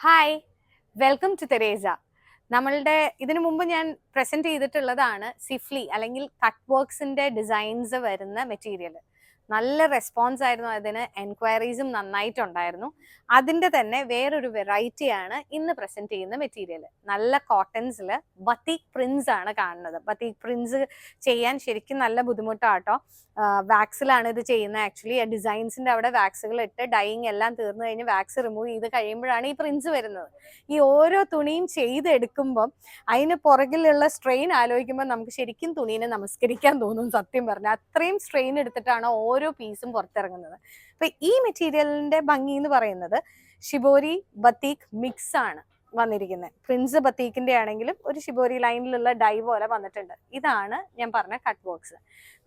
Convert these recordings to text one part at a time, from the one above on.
Hi, welcome to Teresa. നമ്മളുടെ ഇതിനു മുമ്പ് ഞാൻ പ്രസന്റ് ചെയ്തിട്ടുള്ളതാണ് സിഫ്ലി അല്ലെങ്കിൽ കട്ട് വർക്ക്സിന്റെ ഡിസൈൻസ് വരുന്ന മെറ്റീരിയൽ. നല്ല റെസ്പോൺസ് ആയിരുന്നു, അതിന് എൻക്വയറീസും നന്നായിട്ടുണ്ടായിരുന്നു. അതിന്റെ തന്നെ വേറൊരു വെറൈറ്റിയാണ് ഇന്ന് പ്രസന്റ് ചെയ്യുന്ന മെറ്റീരിയൽ. നല്ല കോട്ടൺസിൽ ബത്തീക് പ്രിന്റ്സ് ആണ് കാണുന്നത്. ബത്തീക് പ്രിന്റ്സ് ചെയ്യാൻ ശരിക്കും നല്ല ബുദ്ധിമുട്ടാട്ടോ. വാക്സിലാണ് ഇത് ചെയ്യുന്നത്. ആക്ച്വലി ഡിസൈൻസിന്റെ അവിടെ വാക്സുകൾ ഇട്ട് ഡൈയിങ് എല്ലാം തീർന്നു കഴിഞ്ഞ് വാക്സ് റിമൂവ് ചെയ്ത് കഴിയുമ്പോഴാണ് ഈ പ്രിന്റ്സ് വരുന്നത്. ഈ ഓരോ തുണിയും ചെയ്തെടുക്കുമ്പം അതിന് പുറകിലുള്ള സ്ട്രെയിൻ ആലോചിക്കുമ്പോൾ നമുക്ക് ശരിക്കും തുണീനെ നമസ്കരിക്കാൻ തോന്നും. സത്യം പറഞ്ഞാൽ അത്രയും സ്ട്രെയിൻ എടുത്തിട്ടാണ് ഓരോ പീസും പുറത്തിറങ്ങുന്നത്. അപ്പൊ ഈ മെറ്റീരിയലിന്റെ ഭംഗി എന്ന് പറയുന്നത് ഷിബോരി ബത്തീക് മിക്സ് ആണ് വന്നിരിക്കുന്നത്. പ്രിൻസ് ബത്തീക്കിന്റെ ആണെങ്കിലും ഒരു ഷിബോരി ലൈനിലുള്ള ഡൈ പോലെ വന്നിട്ടുണ്ട്. ഇതാണ് ഞാൻ പറഞ്ഞ കട്ട് വർക്ക്സ്.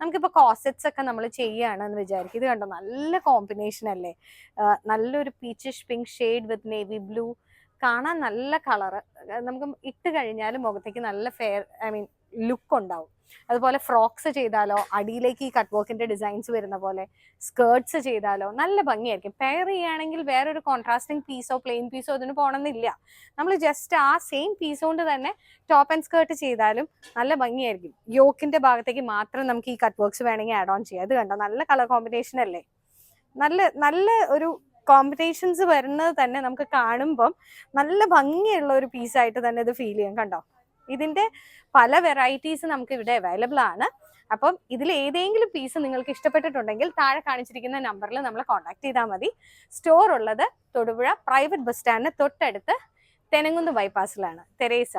നമുക്കിപ്പോൾ കോസെറ്റ്സ് ഒക്കെ നമ്മൾ ചെയ്യുകയാണെന്ന് വിചാരിക്കും. ഇത് കണ്ടോ, നല്ല കോമ്പിനേഷൻ അല്ലേ? നല്ലൊരു പീച്ചിഷ് പിങ്ക് ഷെയ്ഡ് വിത്ത് നേവി ബ്ലൂ, കാണാൻ നല്ല കളറ്. നമുക്ക് ഇട്ട് കഴിഞ്ഞാൽ മുഖത്തേക്ക് നല്ല ഫെയർ ലുക്ക് ഉണ്ടാവും. അതുപോലെ ഫ്രോക്സ് ചെയ്താലോ, അടിയിലേക്ക് ഈ കട്ട് വർക്കിന്റെ ഡിസൈൻസ് വരുന്ന പോലെ സ്കേർട്സ് ചെയ്താലോ നല്ല ഭംഗിയായിരിക്കും. പെയർ ചെയ്യുകയാണെങ്കിൽ വേറൊരു കോൺട്രാസ്റ്റിംഗ് പീസോ പ്ലെയിൻ പീസോ അതിന് പോകണമെന്നില്ല. നമ്മൾ ജസ്റ്റ് ആ സെയിം പീസ് കൊണ്ട് തന്നെ ടോപ്പ് ആൻഡ് സ്കേർട്ട് ചെയ്താലും നല്ല ഭംഗിയായിരിക്കും. യോക്കിന്റെ ഭാഗത്തേക്ക് മാത്രം നമുക്ക് ഈ കട്ട് വർക്ക്സ് വേണമെങ്കിൽ ആഡ് ഓൺ ചെയ്യാം. ഇത് കണ്ടോ, നല്ല കളർ കോമ്പിനേഷൻ അല്ലേ? നല്ല നല്ല ഒരു കോമ്പിനേഷൻസ് വരുന്നത് തന്നെ നമുക്ക് കാണുമ്പം നല്ല ഭംഗിയുള്ള ഒരു പീസായിട്ട് തന്നെ ഇത് ഫീൽ ചെയ്യാം. കണ്ടോ, ഇതിന്റെ പല വെറൈറ്റീസ് നമുക്ക് ഇവിടെ അവൈലബിൾ ആണ്. അപ്പം ഇതിൽ ഏതെങ്കിലും പീസ് നിങ്ങൾക്ക് ഇഷ്ടപ്പെട്ടിട്ടുണ്ടെങ്കിൽ താഴെ കാണിച്ചിരിക്കുന്ന നമ്പറിൽ നമ്മളെ കോൺടാക്ട് ചെയ്താൽ മതി. സ്റ്റോർ ഉള്ളത് തൊടുപുഴ പ്രൈവറ്റ് ബസ് സ്റ്റാൻഡിന് തൊട്ടടുത്ത് തെനങ്കുന്ന് ബൈപ്പാസിലാണ്. തെരേസ.